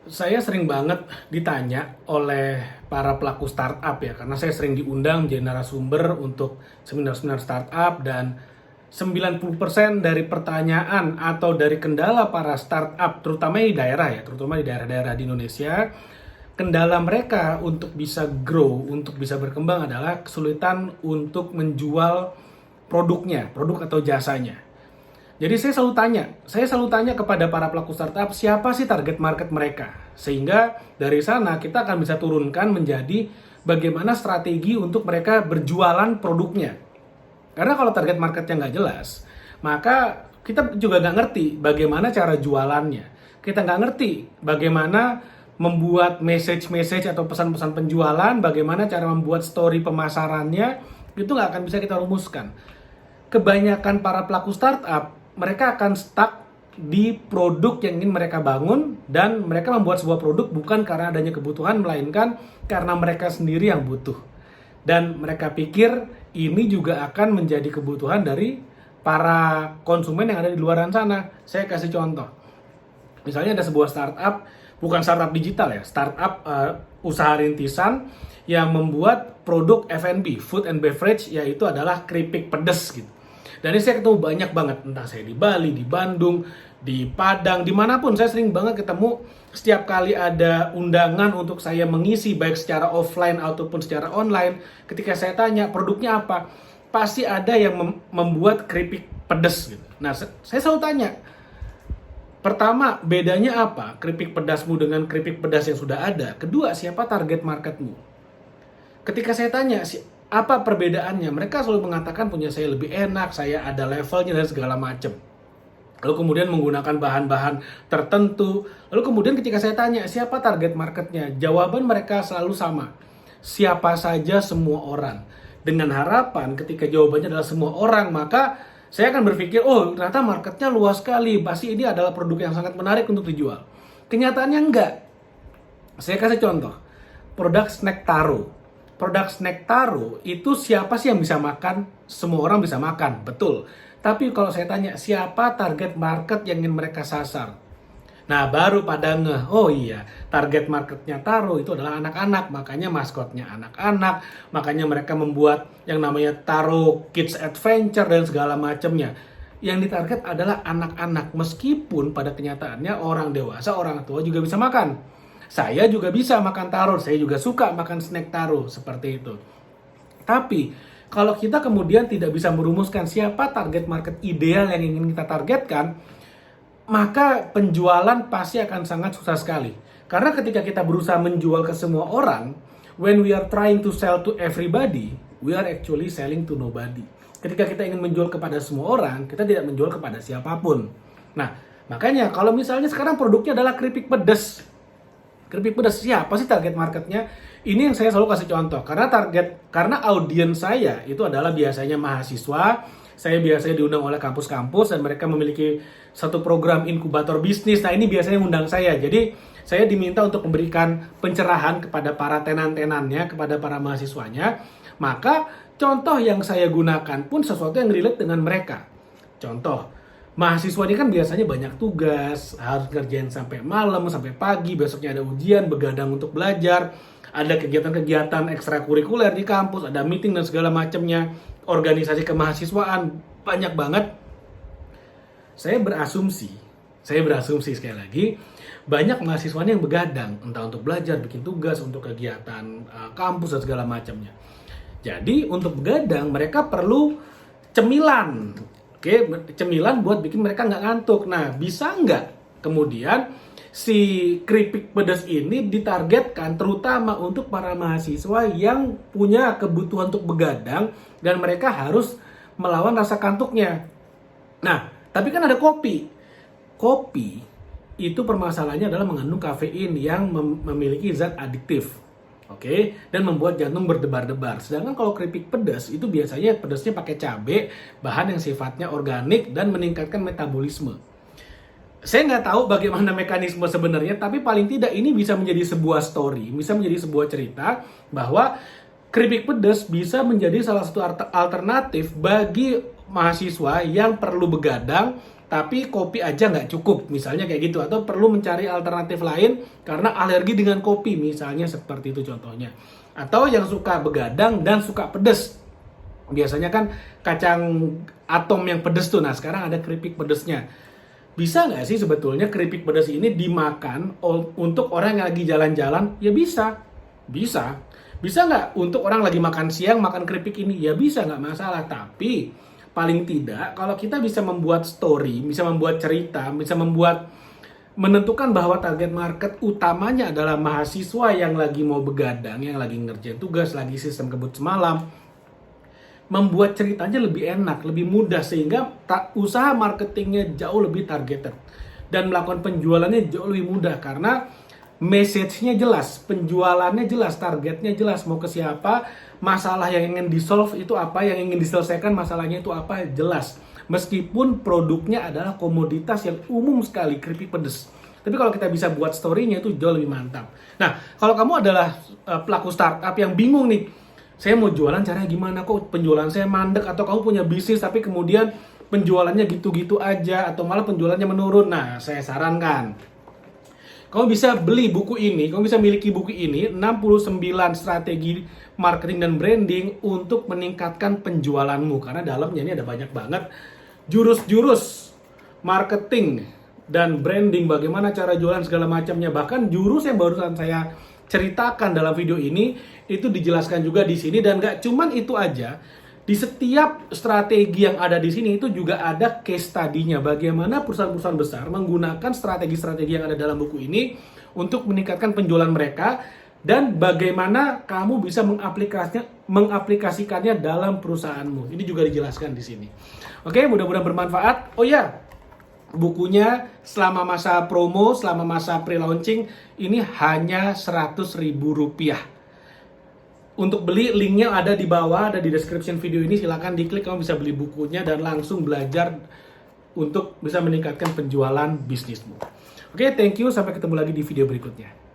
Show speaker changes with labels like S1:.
S1: Saya sering banget ditanya oleh para pelaku startup ya, karena saya sering diundang menjadi narasumber untuk seminar-seminar startup dan 90% dari pertanyaan atau dari kendala para startup, terutama di daerah ya, terutama di daerah-daerah di Indonesia, kendala mereka untuk bisa grow, untuk bisa berkembang adalah kesulitan untuk menjual produknya, produk atau jasanya. Jadi saya selalu tanya kepada para pelaku startup siapa sih target market mereka. Sehingga dari sana kita akan bisa turunkan menjadi bagaimana strategi untuk mereka berjualan produknya. Karena kalau target marketnya nggak jelas, maka kita juga nggak ngerti bagaimana cara jualannya. Kita nggak ngerti bagaimana membuat message-message atau pesan-pesan penjualan, bagaimana cara membuat story pemasarannya, itu nggak akan bisa kita rumuskan. Kebanyakan para pelaku startup mereka akan stuck di produk yang ingin mereka bangun dan mereka membuat sebuah produk bukan karena adanya kebutuhan melainkan karena mereka sendiri yang butuh. Dan mereka pikir ini juga akan menjadi kebutuhan dari para konsumen yang ada di luar sana. Saya kasih contoh. Misalnya ada sebuah startup, bukan startup digital ya, startup usaha rintisan yang membuat produk F&B, food and beverage, yaitu adalah keripik pedas gitu. Dan ini saya ketemu banyak banget, entah saya di Bali, di Bandung, di Padang, dimanapun saya sering banget ketemu. Setiap kali ada undangan untuk saya mengisi, baik secara offline ataupun secara online, ketika saya tanya produknya apa, pasti ada yang membuat keripik pedas gitu. Nah, saya selalu tanya, pertama, bedanya apa keripik pedasmu dengan keripik pedas yang sudah ada? Kedua, siapa target marketmu? Ketika saya tanya, apa perbedaannya? Mereka selalu mengatakan punya saya lebih enak, saya ada levelnya dan segala macam. Lalu kemudian menggunakan bahan-bahan tertentu. Lalu kemudian ketika saya tanya, siapa target marketnya? Jawaban mereka selalu sama. Siapa saja, semua orang. Dengan harapan ketika jawabannya adalah semua orang, maka saya akan berpikir, oh ternyata marketnya luas sekali. Pasti ini adalah produk yang sangat menarik untuk dijual. Kenyataannya enggak. Saya kasih contoh. Produk snack taro. Produk snack taro itu siapa sih yang bisa makan? Semua orang bisa makan, betul. Tapi kalau saya tanya, siapa target market yang ingin mereka sasar? Nah, baru pada ngeh, oh iya, target marketnya taro itu adalah anak-anak, makanya maskotnya anak-anak, makanya mereka membuat yang namanya Taro Kids Adventure dan segala macamnya. Yang ditarget adalah anak-anak, meskipun pada kenyataannya orang dewasa, orang tua juga bisa makan. Saya juga bisa makan taro, saya juga suka makan snack taro, seperti itu. Tapi, kalau kita kemudian tidak bisa merumuskan siapa target market ideal yang ingin kita targetkan, maka penjualan pasti akan sangat susah sekali. Karena ketika kita berusaha menjual ke semua orang, when we are trying to sell to everybody, we are actually selling to nobody. Ketika kita ingin menjual kepada semua orang, kita tidak menjual kepada siapapun. Nah, makanya kalau misalnya sekarang produknya adalah keripik pedas, keripik pedas siapa sih target marketnya? Ini yang saya selalu kasih contoh karena audiens saya itu adalah biasanya mahasiswa. Saya biasanya diundang oleh kampus-kampus dan mereka memiliki satu program inkubator bisnis. Nah, ini biasanya undang saya. Jadi saya diminta untuk memberikan pencerahan kepada para tenan-tenannya, kepada para mahasiswanya. Maka contoh yang saya gunakan pun sesuatu yang relate dengan mereka. Contoh, mahasiswa ini kan biasanya banyak tugas, harus kerjain sampai malam, sampai pagi, besoknya ada ujian, begadang untuk belajar, ada kegiatan-kegiatan ekstrakurikuler di kampus, ada meeting dan segala macamnya, organisasi kemahasiswaan, banyak banget. Saya berasumsi sekali lagi, banyak mahasiswanya yang begadang, entah untuk belajar, bikin tugas, untuk kegiatan kampus dan segala macamnya. Jadi untuk begadang mereka perlu cemilan. Oke, cemilan buat bikin mereka nggak ngantuk. Nah, bisa nggak kemudian si keripik pedas ini ditargetkan terutama untuk para mahasiswa yang punya kebutuhan untuk begadang dan mereka harus melawan rasa kantuknya. Nah, tapi kan ada kopi. Kopi itu permasalahannya adalah mengandung kafein yang memiliki zat adiktif. Oke, dan membuat jantung berdebar-debar. Sedangkan kalau keripik pedas itu biasanya pedasnya pakai cabai, bahan yang sifatnya organik dan meningkatkan metabolisme. Saya nggak tahu bagaimana mekanisme sebenarnya, tapi paling tidak ini bisa menjadi sebuah story, bisa menjadi sebuah cerita bahwa keripik pedas bisa menjadi salah satu alternatif bagi mahasiswa yang perlu begadang tapi kopi aja nggak cukup, misalnya kayak gitu, atau perlu mencari alternatif lain karena alergi dengan kopi, misalnya seperti itu contohnya. Atau yang suka begadang dan suka pedes, biasanya kan kacang atom yang pedes tuh, nah sekarang ada keripik pedesnya. Bisa nggak sih sebetulnya keripik pedas ini dimakan untuk orang yang lagi jalan-jalan? Ya bisa. Bisa. Bisa nggak untuk orang lagi makan siang makan keripik ini? Ya bisa, nggak masalah. Tapi paling tidak kalau kita bisa membuat story, bisa membuat cerita, bisa menentukan bahwa target market utamanya adalah mahasiswa yang lagi mau begadang, yang lagi ngerjain tugas, lagi sistem kebut semalam, membuat ceritanya lebih enak, lebih mudah, sehingga usaha marketingnya jauh lebih targeted dan melakukan penjualannya jauh lebih mudah karena message-nya jelas, penjualannya jelas, targetnya jelas, mau ke siapa, masalah yang ingin di-solve itu apa, yang ingin diselesaikan masalahnya itu apa, jelas. Meskipun produknya adalah komoditas yang umum sekali, keripik pedes. Tapi kalau kita bisa buat story-nya itu jauh lebih mantap. Nah, kalau kamu adalah pelaku startup yang bingung nih, saya mau jualan caranya gimana, kok penjualan saya mandek, atau kamu punya bisnis tapi kemudian penjualannya gitu-gitu aja atau malah penjualannya menurun. Nah, saya sarankan kamu bisa beli buku ini, kamu bisa miliki buku ini, 69 strategi marketing dan branding untuk meningkatkan penjualanmu, karena dalamnya ini ada banyak banget jurus-jurus marketing dan branding, bagaimana cara jualan segala macamnya. Bahkan jurus yang barusan saya ceritakan dalam video ini itu dijelaskan juga di sini, dan gak cuman itu aja. Di setiap strategi yang ada di sini itu juga ada case study-nya, bagaimana perusahaan-perusahaan besar menggunakan strategi-strategi yang ada dalam buku ini untuk meningkatkan penjualan mereka, dan bagaimana kamu bisa mengaplikasikannya dalam perusahaanmu. Ini juga dijelaskan di sini. Oke, mudah-mudahan bermanfaat. Oh ya, bukunya selama masa promo, selama masa pre-launching ini hanya Rp100.000. Untuk beli, linknya ada di bawah, ada di description video ini, silahkan diklik, kamu bisa beli bukunya dan langsung belajar untuk bisa meningkatkan penjualan bisnismu. Oke, thank you, sampai ketemu lagi di video berikutnya.